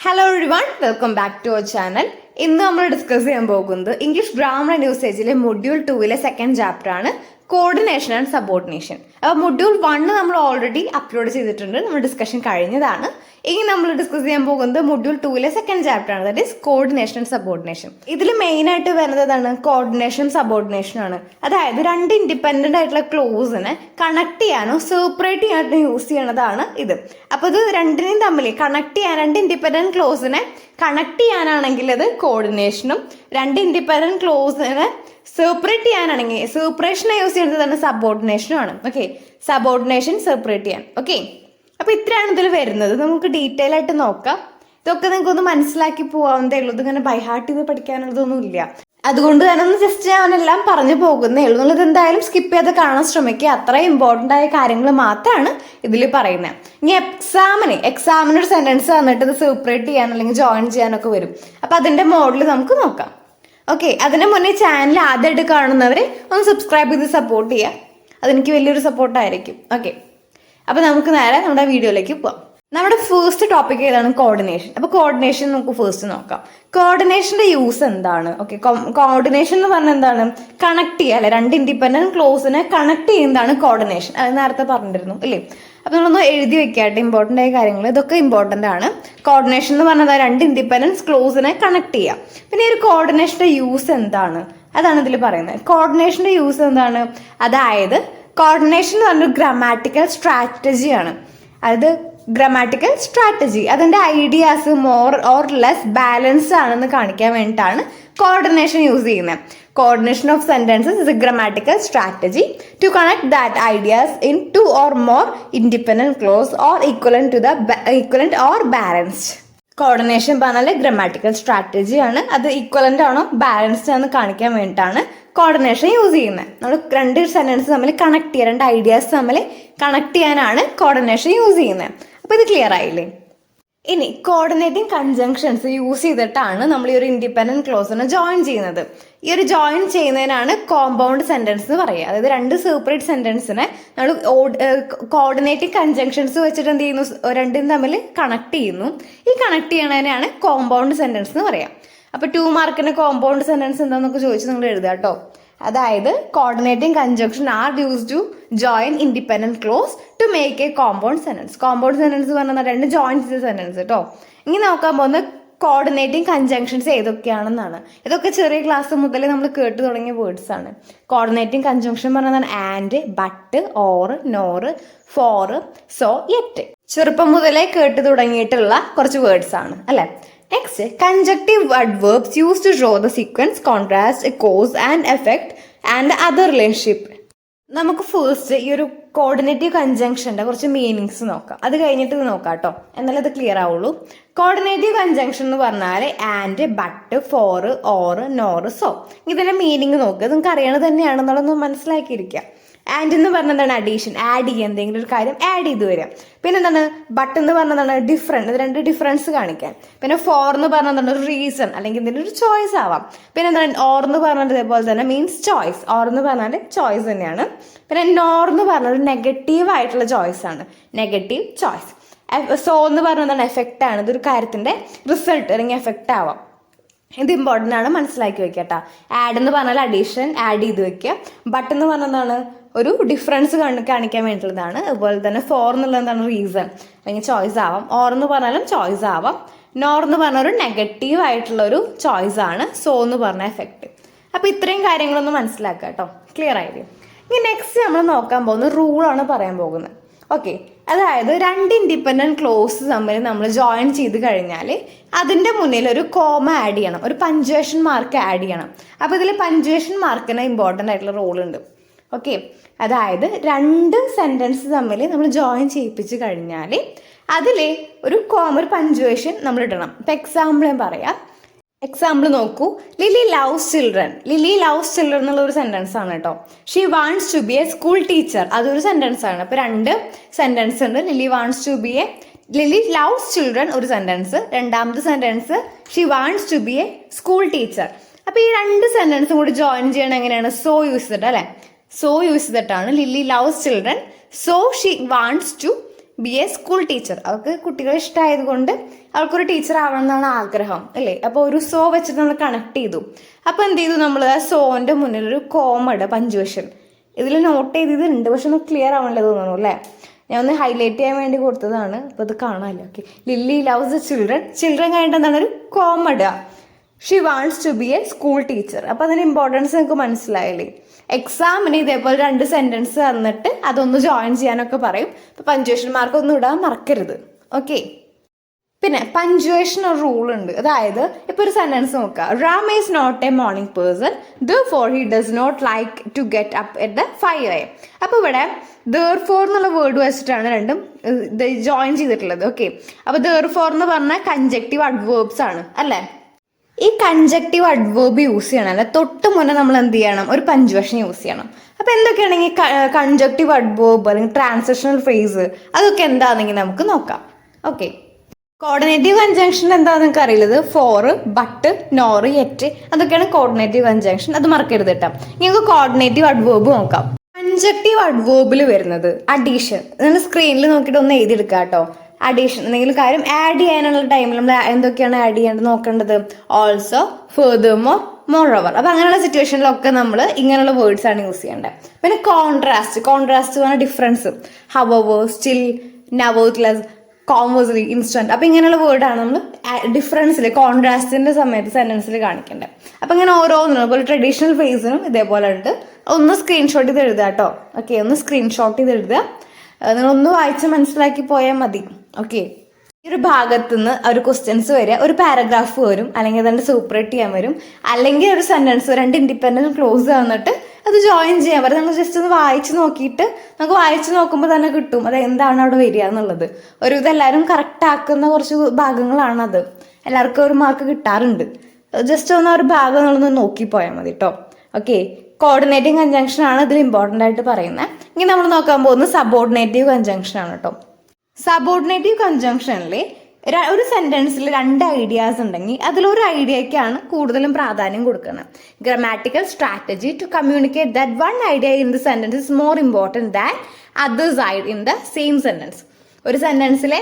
Hello everyone, welcome back to our channel. ഇന്ന് നമ്മൾ discuss ചെയ്യാൻ പോകുന്നത് ഇംഗ്ലീഷ് ഗ്രാമർ ആൻഡ് യൂസേജിലെ മൊഡ്യൂൾ 2 സെക്കൻഡ് ചാപ്റ്റർ ആണ് കോർഡിനേഷൻ ആൻഡ് സബോർഡിനേഷൻ. അപ്പോൾ മൊഡ്യൂൾ 1 നമ്മൾ ഓൾറെഡി അപ്ലോഡ് ചെയ്തിട്ടുണ്ട്, നമ്മൾ ഡിസ്കഷൻ കഴിഞ്ഞതാണ്. ഇനി നമ്മൾ ഡിസ്കസ് ചെയ്യാൻ പോകുന്നത് മൊഡ്യൂൾ 2 സെക്കൻഡ് ചാപ്റ്റർ ആണ്, that is coordination and subordination. ഇതിൽ മെയിൻ ആയിട്ട് വരുന്നതാണ് കോർഡിനേഷൻ സബോർഡിനേഷൻ ആണ്. അതായത് രണ്ട് ഇൻഡിപെൻഡന്റ് ആയിട്ടുള്ള ക്ലോസിനെ കണക്ട് ചെയ്യാനോ സെപ്പറേറ്റ് ചെയ്യാനോ യൂസ് ചെയ്യണതാണ് ഇത്. അപ്പോൾ ഇത് രണ്ടിനെയും തമ്മിൽ കണക്ട് ചെയ്യാൻ, രണ്ട് ഇൻഡിപെൻഡന്റ് ക്ലോസിനെ കണക്ട് ചെയ്യാനാണെങ്കിൽ അത് കോർഡിനേഷനും, രണ്ട് ഇൻഡിപെൻഡന്റ് ക്ലോസിനെ സെപ്പറേറ്റ് ചെയ്യാനാണെങ്കിൽ സെപ്പറേഷനെ യൂസ് ചെയ്യുന്നത് തന്നെ സബോർഡിനേഷനും ആണ്. ഓക്കെ, സബോർഡിനേഷൻ സെപ്പറേറ്റ് ചെയ്യാൻ. ഓക്കെ, അപ്പോൾ ഇത്രയാണ് ഇതിൽ വരുന്നത്. നമുക്ക് ഡീറ്റെയിൽ ആയിട്ട് നോക്കാം. ഇതൊക്കെ നിങ്ങൾക്കൊന്ന് മനസ്സിലാക്കി പോകാവുന്നതേ ഉള്ളൂ. ഇതിങ്ങനെ ബൈഹാർട്ട് ചെയ്ത് പഠിക്കാനുള്ളതൊന്നും ഇല്ല. അതുകൊണ്ട് തന്നെ ഒന്ന് ജസ്റ്റ് ഞാനെല്ലാം പറഞ്ഞു പോകുന്നേ ഉള്ളൂ. എന്നുള്ളത് എന്തായാലും സ്കിപ്പ് ചെയ്ത് കാണാൻ ശ്രമിക്കുക. അത്രയും ഇമ്പോർട്ടൻ്റ് ആയ കാര്യങ്ങൾ മാത്രമാണ് ഇതിൽ പറയുന്നത്. ഇനി എക്സാമിനൊരു സെന്റൻസ് തന്നിട്ട് ഇത് സെപ്പറേറ്റ് ചെയ്യാൻ അല്ലെങ്കിൽ ജോയിൻ ചെയ്യാനൊക്കെ വരും. അപ്പം അതിൻ്റെ മോഡൽ നമുക്ക് നോക്കാം. ഓക്കെ, അതിന് മുന്നേ ചാനൽ ആദ്യമായിട്ട് കാണുന്നവർ ഒന്ന് സബ്സ്ക്രൈബ് ചെയ്ത് സപ്പോർട്ട് ചെയ്യുക. അതെനിക്ക് വലിയൊരു സപ്പോർട്ടായിരിക്കും. ഓക്കെ, അപ്പോൾ നമുക്ക് നേരെ നമ്മുടെ വീഡിയോയിലേക്ക് പോവാം. നമ്മുടെ ഫസ്റ്റ് ടോപ്പിക് ഏതാണ്? കോർഡിനേഷൻ. അപ്പോൾ കോർഡിനേഷൻ നമുക്ക് ഫസ്റ്റ് നോക്കാം. കോർഡിനേഷന്റെ യൂസ് എന്താണ്? ഓക്കെ, കോർഡിനേഷൻ എന്ന് പറഞ്ഞാൽ എന്താണ്? കണക്ട് ചെയ്യുക അല്ലെ, രണ്ട് ഇൻഡിപെൻഡന്റ് ക്ലോസിനെ കണക്ട് ചെയ്യുന്നതാണ് കോർഡിനേഷൻ. അത് നേരത്തെ പറഞ്ഞിരുന്നു അല്ലേ. അപ്പോൾ നമ്മളൊന്ന് എഴുതി വെക്കാട്ടെ ഇമ്പോർട്ടൻ്റ് ആയ കാര്യങ്ങൾ. ഇതൊക്കെ ഇമ്പോർട്ടൻ്റ് ആണ്. കോർഡിനേഷൻ എന്ന് പറഞ്ഞാൽ രണ്ട് ഇൻഡിപെൻഡൻസ് ക്ലോസിനെ കണക്ട് ചെയ്യാം. പിന്നെ ഈ ഒരു കോർഡിനേഷന്റെ യൂസ് എന്താണ്? അതാണ് ഇതിൽ പറയുന്നത്. കോർഡിനേഷന്റെ യൂസ് എന്താണ്? അതായത് കോർഡിനേഷൻ എന്ന് പറഞ്ഞൊരു ഗ്രാമാറ്റിക്കൽ സ്ട്രാറ്റജിയാണ്. അതായത് ഗ്രാമാറ്റിക്കൽ സ്ട്രാറ്റജി, അതിൻ്റെ ideas more or less balance ആണെന്ന് കാണിക്കാൻ വേണ്ടിയിട്ടാണ് കോർഡിനേഷൻ യൂസ് ചെയ്യുന്നത്. Coordination of sentences is a grammatical strategy to connect that ideas in two or more independent clause or equivalent or balanced. Coordination പറഞ്ഞാൽ grammatical സ്ട്രാറ്റജിയാണ്. അത് equivalent ആണോ balanced ആണെന്ന് കാണിക്കാൻ വേണ്ടിയിട്ടാണ് കോർഡിനേഷൻ യൂസ് ചെയ്യുന്നത്. നമ്മൾ രണ്ട് സെന്റൻസ് തമ്മിൽ കണക്ട് ചെയ്യുക, രണ്ട് ഐഡിയാസ് തമ്മിൽ കണക്ട് ചെയ്യാനാണ് കോർഡിനേഷൻ യൂസ് ചെയ്യുന്നത്. അപ്പോൾ ഇത് ക്ലിയർ ആയില്ലേ? ഇനി കോർഡിനേറ്റിംഗ് കൺജങ്ഷൻസ് യൂസ് ചെയ്തിട്ടാണ് നമ്മൾ ഈ ഒരു ഇൻഡിപെൻഡന്റ് ക്ലോസിനെ ജോയിൻ ചെയ്യുന്നത്. ഈ ഒരു ജോയിൻ ചെയ്യുന്നതിനാണ് കോമ്പൗണ്ട് സെന്റൻസ് എന്ന് പറയുക. അതായത് രണ്ട് സെപ്പറേറ്റ് സെന്റൻസിനെ നമ്മൾ കോർഡിനേറ്റിംഗ് കൺജങ്ഷൻസ് വെച്ചിട്ട് എന്ത് ചെയ്യുന്നു? രണ്ടും തമ്മിൽ കണക്ട് ചെയ്യുന്നു. ഈ കണക്ട് ചെയ്യണതിനാണ് കോമ്പൗണ്ട് സെന്റൻസ് എന്ന് പറയാം. അപ്പോൾ 2 മാർക്കിന് കോമ്പൗണ്ട് സെന്റൻസ് എന്താണെന്നൊക്കെ ചോദിച്ച് നിങ്ങൾ എഴുതുക കേട്ടോ. അതായത് coordinating conjunction are used to join independent clause to make a compound sentence. Compound sentence പറഞ്ഞാൽ രണ്ട് ജോയിൻ ചെയ്ത സെന്റൻസ് കേട്ടോ. ഇനി നോക്കാൻ പോകുന്ന കോർഡിനേറ്റിംഗ് കൺജങ്ഷൻസ് ഏതൊക്കെയാണെന്നാണ്. ഇതൊക്കെ ചെറിയ ക്ലാസ് മുതൽ നമ്മൾ കേട്ട് തുടങ്ങിയ വേർഡ്സ് ആണ്. കോർഡിനേറ്റിംഗ് കൺജങ്ഷൻ പറഞ്ഞാൽ and, but, or, nor, for, so, yet. ചെറുപ്പം മുതലേ കേട്ട് തുടങ്ങിയിട്ടുള്ള കുറച്ച് വേർഡ്സ് ആണ് അല്ലെ. Next, conjunctive adverbs used to show the sequence, contrast, a cause and effect and other relationship. നമുക്ക് ഫസ്റ്റ് ഈ ഒരു കോർഡിനേറ്റീവ് കൺജങ്ഷന്റെ കുറച്ച് മീനിങ്സ് നോക്കാം. അത് കഴിഞ്ഞിട്ട് ഇത് നോക്കാം കേട്ടോ, എന്നാലും അത് ക്ലിയർ ആവുള്ളൂ. കോർഡിനേറ്റീവ് കൺജങ്ഷൻ എന്ന് പറഞ്ഞാൽ and, but, four, or, nor, so. ഇതിന്റെ മീനിങ് നോക്കുക. നിങ്ങൾക്ക് അറിയണത് തന്നെയാണെന്നുള്ളതൊന്ന് മനസ്സിലാക്കിയിരിക്കുക. ആൻഡ് എന്ന് പറഞ്ഞാൽ എന്താണ്? അഡീഷൻ, ആഡ് ചെയ്യുക, എന്തെങ്കിലും ഒരു കാര്യം ആഡ് ചെയ്ത് വരിക. പിന്നെ എന്താണ്? ബട്ട് എന്ന് പറഞ്ഞതാണ് ഡിഫറെൻറ്റ്, ഇത് രണ്ട് ഡിഫറൻസ് കാണിക്കാൻ. പിന്നെ ഫോർ എന്ന് പറഞ്ഞാൽ എന്താണ്? ഒരു റീസൺ അല്ലെങ്കിൽ എന്തെങ്കിലും ഒരു ചോയ്സ് ആവാം. പിന്നെ എന്താണ്? ഓർ എന്ന് പറഞ്ഞാൽ ഇതേപോലെ തന്നെ മീൻസ് ചോയ്സ്. ഓർ എന്ന് പറഞ്ഞാൽ ചോയ്സ് തന്നെയാണ്. പിന്നെ നോർ എന്ന് പറഞ്ഞാൽ ഒരു നെഗറ്റീവ് ആയിട്ടുള്ള ചോയ്സ് ആണ്, നെഗറ്റീവ് ചോയ്സ്. സോ എന്ന് പറഞ്ഞാൽ എന്താണ്? എഫക്റ്റ് ആണ്, ഇതൊരു കാര്യത്തിന്റെ റിസൾട്ട് അല്ലെങ്കിൽ എഫക്റ്റ് ആവാം. ഇത് ഇമ്പോർട്ടൻ്റ് ആണ്, മനസ്സിലാക്കി വെക്കുക കേട്ടോ. ആഡ് എന്ന് പറഞ്ഞാൽ അഡീഷൻ, ആഡ് ചെയ്ത് വെക്കുക. ബട്ട് എന്ന് പറഞ്ഞാൽ എന്താണ്? ഒരു ഡിഫറൻസ് കാണിക്കാൻ വേണ്ടിയിട്ടുള്ളതാണ്. അതുപോലെ തന്നെ ഫോർ എന്നുള്ളത് എന്താണ്? റീസൺ അല്ലെങ്കിൽ ചോയ്സ് ആവാം. ഓർ എന്ന് പറഞ്ഞാലും ചോയ്സ് ആവാം. നോർ എന്ന് പറഞ്ഞ ഒരു നെഗറ്റീവ് ആയിട്ടുള്ള ഒരു ചോയ്സ് ആണ്. സോ എന്ന് പറഞ്ഞ എഫക്റ്റ്. അപ്പോൾ ഇത്രയും കാര്യങ്ങളൊന്ന് മനസ്സിലാക്കുക കേട്ടോ. ക്ലിയർ ആയില്ലേ? ഇനി നെക്സ്റ്റ് നമ്മൾ നോക്കാൻ പോകുന്ന റൂളാണ് പറയാൻ പോകുന്നത്. ഓക്കെ, അതായത് രണ്ട് ഇൻഡിപെൻഡന്റ് ക്ലോസ് തമ്മിൽ നമ്മൾ ജോയിൻ ചെയ്ത് കഴിഞ്ഞാൽ അതിൻ്റെ മുന്നിൽ ഒരു കോമ ആഡ് ചെയ്യണം, ഒരു പഞ്ച്വേഷൻ മാർക്ക് ആഡ് ചെയ്യണം. അപ്പോൾ ഇതിൽ പഞ്ച്വേഷൻ മാർക്കിന് ഇമ്പോർട്ടൻ്റ് ആയിട്ടുള്ള റോൾ ഉണ്ട്. ഓക്കെ, അതായത് രണ്ട് സെൻറ്റൻസ് തമ്മിൽ നമ്മൾ ജോയിൻ ചെയ്യിപ്പിച്ച് കഴിഞ്ഞാൽ അതിൽ ഒരു പഞ്ച്വേഷൻ നമ്മൾ ഇടണം. ഇപ്പം എക്സാമ്പിൾ ഞാൻ പറയാം. എക്സാമ്പിൾ നോക്കൂ. Lily loves children. Lily loves children എന്നുള്ള ഒരു സെൻറ്റൻസ് ആണ് കേട്ടോ. She wants to be a school teacher, അതൊരു സെൻറ്റൻസ് ആണ്. അപ്പോൾ രണ്ട് സെൻറ്റൻസ് ഉണ്ട്. ലിലി ലവ്സ് ചിൽഡ്രൻ ഒരു സെൻറ്റൻസ്. രണ്ടാമത്തെ sentence she wants to be a school teacher. അപ്പോൾ ഈ രണ്ട് സെൻറ്റൻസും കൂടി ജോയിൻ ചെയ്യണം എങ്ങനെയാണ്? സോ യൂസ് ചെയ്തിട്ട് അല്ലേ. സോ യൂസ് ചെയ്തിട്ടാണ്. Lily loves children, so she wants to be a school teacher. അവൾക്ക് കുട്ടികളെ ഇഷ്ടമായതുകൊണ്ട് അവൾക്കൊരു ടീച്ചർ ആവണം എന്നാണ് ആഗ്രഹം അല്ലേ. അപ്പോൾ ഒരു സോ വെച്ചിട്ട് നമ്മൾ കണക്ട് ചെയ്തു. അപ്പോൾ എന്ത് ചെയ്തു നമ്മൾ ആ സോന്റെ മുന്നിൽ ഒരു കോമഡ് പഞ്ച്വേഷൻ ഇതിൽ നോട്ട് ചെയ്തിട്ടുണ്ട്, പക്ഷെ ഒന്ന് ക്ലിയർ ആവണല്ലേ തോന്നുന്നു അല്ലേ. ഞാൻ ഒന്ന് ഹൈലൈറ്റ് ചെയ്യാൻ വേണ്ടി കൊടുത്തതാണ്. അപ്പോൾ അത് കാണാമല്ലോ. Okay, Lily loves the children. Children കഴിഞ്ഞിട്ട് എന്താണ് ഒരു കോമഡ്. She wants to be a school teacher. അപ്പോൾ അതിൻ്റെ ഇമ്പോർട്ടൻസ് നിങ്ങൾക്ക് മനസ്സിലായില്ലേ. എക്സാമിന് ഇതേപോലെ 2 സെൻറ്റൻസ് തന്നിട്ട് അതൊന്ന് ജോയിൻ ചെയ്യാനൊക്കെ പറയും. അപ്പോൾ പഞ്ച്വേഷൻ മാർക്ക് ഒന്നും ഇടാൻ മറക്കരുത്. ഓക്കെ, പിന്നെ പഞ്ച്വേഷൻ ഒരു റൂൾ ഉണ്ട്. അതായത് ഇപ്പോൾ ഒരു സെൻറ്റൻസ് നോക്കുക. Ram is not a morning person therefore he does not like to get up at 5 AM. അപ്പോൾ ഇവിടെ ദെർഫോർ എന്നുള്ള വേർഡ് വെച്ചിട്ടാണ് രണ്ടും ജോയിൻ ചെയ്തിട്ടുള്ളത്. ഓക്കെ, അപ്പോൾ ദെർഫോർ എന്ന് പറഞ്ഞാൽ കൺജക്റ്റീവ് അഡ്വേർബ്സ് ആണ് അല്ലേ. ഈ കൺജക്റ്റീവ് അഡ്വേർബ് യൂസ് ചെയ്യണം അല്ലെ, തൊട്ട് മുന്നേ നമ്മൾ എന്ത് ചെയ്യണം, ഒരു പഞ്ച്വേഷൻ യൂസ് ചെയ്യണം. അപ്പോൾ എന്തൊക്കെയാണെങ്കിൽ കൺജക്റ്റീവ് അഡ്വേർബ് അല്ലെങ്കിൽ ട്രാൻസിഷണൽ ഫ്രേസ് അതൊക്കെ എന്താണെന്നെങ്കിൽ നമുക്ക് നോക്കാം. ഓക്കെ, കോർഡിനേറ്റീവ് കൺജങ്ഷൻ എന്താണെന്ന് നിങ്ങൾക്ക് അറിയില്ലത്. ഫോർ, ബട്ട്, നോർ, യെറ്റ് അതൊക്കെയാണ് കോർഡിനേറ്റീവ് കൺജങ്ഷൻ. അത് മറക്കരുത് കേട്ടോ. നിങ്ങൾക്ക് കോർഡിനേറ്റീവ് അഡ്വേർബ് നോക്കാം. കൺജക്റ്റീവ് അഡ്വേർബിൽ വരുന്നത് അഡീഷൻ. നിങ്ങൾ സ്ക്രീനിൽ നോക്കിയിട്ട് ഒന്ന് എഴുതിയെടുക്കുക കേട്ടോ. അഡീഷൻ എന്തെങ്കിലും കാര്യം ആഡ് ചെയ്യാനുള്ള ടൈമിൽ നമ്മൾ എന്തൊക്കെയാണ് ആഡ് ചെയ്യേണ്ടത് നോക്കേണ്ടത്. Also, furthermore, moreover. അപ്പോൾ അങ്ങനെയുള്ള സിറ്റുവേഷനിലൊക്കെ നമ്മൾ ഇങ്ങനെയുള്ള വേർഡ്സ് ആണ് യൂസ് ചെയ്യേണ്ടത്. പിന്നെ കോൺട്രാസ്റ്റ്. കോൺട്രാസ്റ്റ് പറഞ്ഞാൽ difference. However, still, nevertheless, conversely, instead. അപ്പോൾ ഇങ്ങനെയുള്ള വേർഡാണ് നമ്മൾ ഡിഫറൻസിൽ കോൺട്രാസ്റ്റിന്റെ സമയത്ത് സെന്റൻസിൽ കാണിക്കേണ്ടത്. അപ്പോൾ ഇങ്ങനെ ഓരോന്നിനും അതുപോലെ ട്രഡീഷണൽ ഫ്രേസിനും ഇതേപോലെ ഉണ്ട്. ഒന്ന് സ്ക്രീൻഷോട്ട് ചെയ്ത് എഴുതുക കേട്ടോ. ഓക്കെ, ഒന്ന് സ്ക്രീൻഷോട്ട് ചെയ്ത് എഴുതുക. നിങ്ങളൊന്ന് വായിച്ച് മനസ്സിലാക്കി പോയാൽ മതി. ഓക്കെ, ഈ ഒരു ഭാഗത്ത് നിന്ന് ഒരു ക്വസ്റ്റ്യൻസ് വരിക, ഒരു പാരഗ്രാഫ് വരും, അല്ലെങ്കിൽ അതിൻ്റെ സൂപ്പറേറ്റ് ചെയ്യാൻ വരും, അല്ലെങ്കിൽ ഒരു സെന്റൻസ് 2 ഇൻഡിപെൻഡന്റ് ക്ലോസ് തന്നിട്ട് അത് ജോയിൻ ചെയ്യാൻ പറ്റും. നമ്മൾ ജസ്റ്റ് ഒന്ന് വായിച്ച് നോക്കിയിട്ട് നമുക്ക് വായിച്ച് നോക്കുമ്പോൾ തന്നെ കിട്ടും അത് എന്താണ് അവിടെ വരിക എന്നുള്ളത്. ഒരു ഇതെല്ലാവരും കറക്റ്റ് ആക്കുന്ന കുറച്ച് ഭാഗങ്ങളാണത്. എല്ലാവർക്കും ഒരു മാർക്ക് കിട്ടാറുണ്ട്. ജസ്റ്റ് ഒന്ന് ഒരു ഭാഗം നിങ്ങളൊന്ന് നോക്കിപ്പോയാൽ മതി കേട്ടോ. ഓക്കെ, കോർഡിനേറ്റിംഗ് കൺജങ്ഷൻ ആണ് ഇതിൽ ഇമ്പോർട്ടൻ്റ് ആയിട്ട് പറയുന്നത്. ഇനി നമ്മൾ നോക്കാൻ പോകുന്നത് സബോർഡിനേറ്റീവ് കൺജങ്ഷൻ ആണ് കേട്ടോ. സബോർഡിനേറ്റീവ് കൺജങ്ഷനിൽ ഒരു സെന്റൻസിൽ 2 ഐഡിയാസ് ഉണ്ടെങ്കിൽ അതിലൊരു ഐഡിയയ്ക്കാണ് കൂടുതലും പ്രാധാന്യം കൊടുക്കുന്നത്. Grammatical strategy to communicate that one idea in the sentence is more important than others idea in the same sentence. ഒരു സെന്റൻസിലെ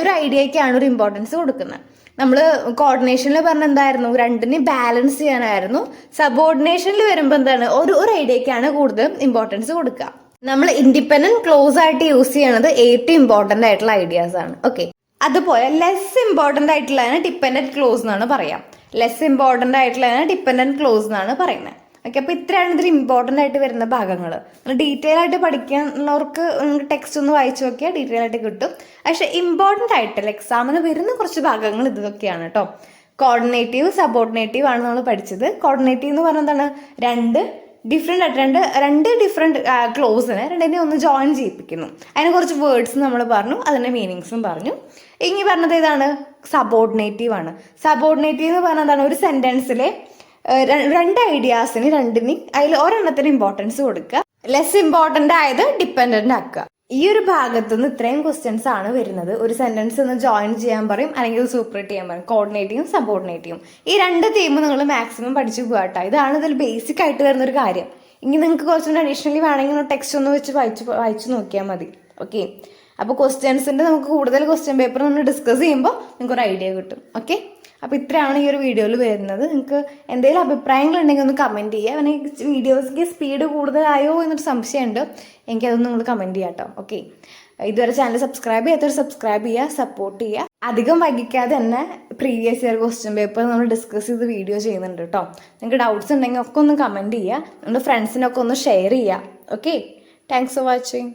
ഒരു ഐഡിയയ്ക്കാണ് ഒരു ഇമ്പോർട്ടൻസ് കൊടുക്കുന്നത്. നമ്മൾ കോർഡിനേഷനിൽ പറഞ്ഞ എന്തായിരുന്നു, 2നെ ബാലൻസ് ചെയ്യാനായിരുന്നു. സബോർഡിനേഷനിൽ വരുമ്പോൾ എന്താണ്, ഒരു ഐഡിയയ്ക്കാണ് കൂടുതൽ ഇമ്പോർട്ടൻസ് കൊടുക്കുക. നമ്മൾ ഇൻഡിപെൻഡന്റ് ക്ലോസ് ആയിട്ട് യൂസ് ചെയ്യണത് ഏറ്റവും ഇമ്പോർട്ടൻ്റ് ആയിട്ടുള്ള ഐഡിയാസ് ആണ്. ഓക്കെ, അതുപോലെ ലെസ് ഇമ്പോർട്ടൻ്റ് ആയിട്ടുള്ളതിന് ഡിപ്പെൻഡന്റ് ക്ലോസ് എന്നാണ് പറയാം. ലെസ് ഇമ്പോർട്ടൻ്റ് ആയിട്ടുള്ളതിന് ഡിപ്പെൻഡന്റ് ക്ലോസ് എന്നാണ് പറയുന്നത്. ഓക്കെ, അപ്പോൾ ഇത്രയാണ് ഇതിൽ ഇമ്പോർട്ടൻ്റ് ആയിട്ട് വരുന്ന ഭാഗങ്ങൾ. ഡീറ്റെയിൽ ആയിട്ട് പഠിക്കാനുള്ളവർക്ക് ടെക്സ്റ്റ് ഒന്ന് വായിച്ചു നോക്കിയാൽ ഡീറ്റെയിൽ ആയിട്ട് കിട്ടും. പക്ഷെ ഇമ്പോർട്ടൻ്റ് ആയിട്ടുള്ള എക്സാമിന് വരുന്ന കുറച്ച് ഭാഗങ്ങൾ ഇതൊക്കെയാണ് കേട്ടോ. കോർഡിനേറ്റീവ്, സബോർഡിനേറ്റീവ് ആണ് നമ്മൾ പഠിച്ചത്. കോർഡിനേറ്റീവ് എന്ന് പറഞ്ഞാൽ എന്താണ്, രണ്ട് ഡിഫറെൻറ്റ് ക്ലോസിനെ 2നെ ഒന്ന് ജോയിൻ ചെയ്യിപ്പിക്കുന്നു. അതിന് കുറച്ച് വേർഡ്സ് നമ്മൾ പറഞ്ഞു, അതിൻ്റെ മീനിങ്സും പറഞ്ഞു. ഇനി പറഞ്ഞത് ഏതാണ്, സബോർഡിനേറ്റീവ് ആണ്. സബോർഡിനേറ്റീവ് എന്ന് പറഞ്ഞാൽ എന്താണ്, ഒരു സെൻറ്റൻസിലെ 2 ഐഡിയാസിന് 2ന് അതിൽ ഒരെണ്ണത്തിന് ഇമ്പോർട്ടൻസ് കൊടുക്കുക, ലെസ് ഇമ്പോർട്ടൻ്റ് ആയത് ഡിപ്പെൻഡൻ്റ് ആക്കുക. ഈ ഒരു ഭാഗത്തു നിന്ന് ഇത്രയും ക്വസ്റ്റ്യൻസ് ആണ് വരുന്നത്. ഒരു സെന്റൻസ് ഒന്ന് ജോയിൻ ചെയ്യാൻ പറയും, അല്ലെങ്കിൽ സൂപ്പറേറ്റ് ചെയ്യാൻ പറയും. കോർഡിനേറ്റീവും സബോർഡിനേറ്റീവും ഈ 2 തീം നിങ്ങൾ മാക്സിമം പഠിച്ചു പോകട്ടോ. ഇതാണ് ഇതിൽ ബേസിക് ആയിട്ട് വരുന്നൊരു കാര്യം. ഇനി നിങ്ങൾക്ക് കുറച്ചുകൂടി അഡീഷണലി വേണമെങ്കിൽ ടെക്സ്റ്റ് ഒന്ന് വെച്ച് വായിച്ചു നോക്കിയാൽ മതി. ഓക്കെ, അപ്പോൾ ക്വസ്റ്റ്യൻസിൻ്റെ നമുക്ക് കൂടുതൽ ക്വസ്റ്റ്യൻ പേപ്പർ നമ്മൾ ഡിസ്കസ് ചെയ്യുമ്പോൾ നിങ്ങൾക്ക് ഒരു ഐഡിയ കിട്ടും. ഓക്കെ, അപ്പോൾ ഇത്രയാണ് ഈ ഒരു വീഡിയോയിൽ വരുന്നത്. നിങ്ങൾക്ക് എന്തെങ്കിലും അഭിപ്രായങ്ങൾ ഉണ്ടെങ്കിൽ ഒന്ന് കമൻറ്റ് ചെയ്യുക. പിന്നെ വീഡിയോസിക്ക് സ്പീഡ് കൂടുതലായോ എന്നൊരു സംശയമുണ്ട്, എനിക്കതൊന്ന് നിങ്ങൾ കമൻറ്റ് ചെയ്യാം കേട്ടോ. ഓക്കെ, ഇതുവരെ ചാനൽ സബ്സ്ക്രൈബ് ചെയ്യാത്തവർ സബ്സ്ക്രൈബ് ചെയ്യുക, സപ്പോർട്ട് ചെയ്യുക. അധികം വൈകിക്കാതെ തന്നെ പ്രീവിയസ് ഇയർ ക്വസ്റ്റ്യൻ പേപ്പർ നമ്മൾ ഡിസ്കസ് ചെയ്ത് വീഡിയോ ചെയ്യുന്നുണ്ട് കേട്ടോ. നിങ്ങൾക്ക് ഡൗട്ട്സ് ഉണ്ടെങ്കിൽ ഒക്കെ ഒന്ന് കമൻറ്റ് ചെയ്യുക, നിങ്ങളുടെ ഫ്രണ്ട്സിനൊക്കെ ഒന്ന് ഷെയർ ചെയ്യുക. Okay, thanks for watching.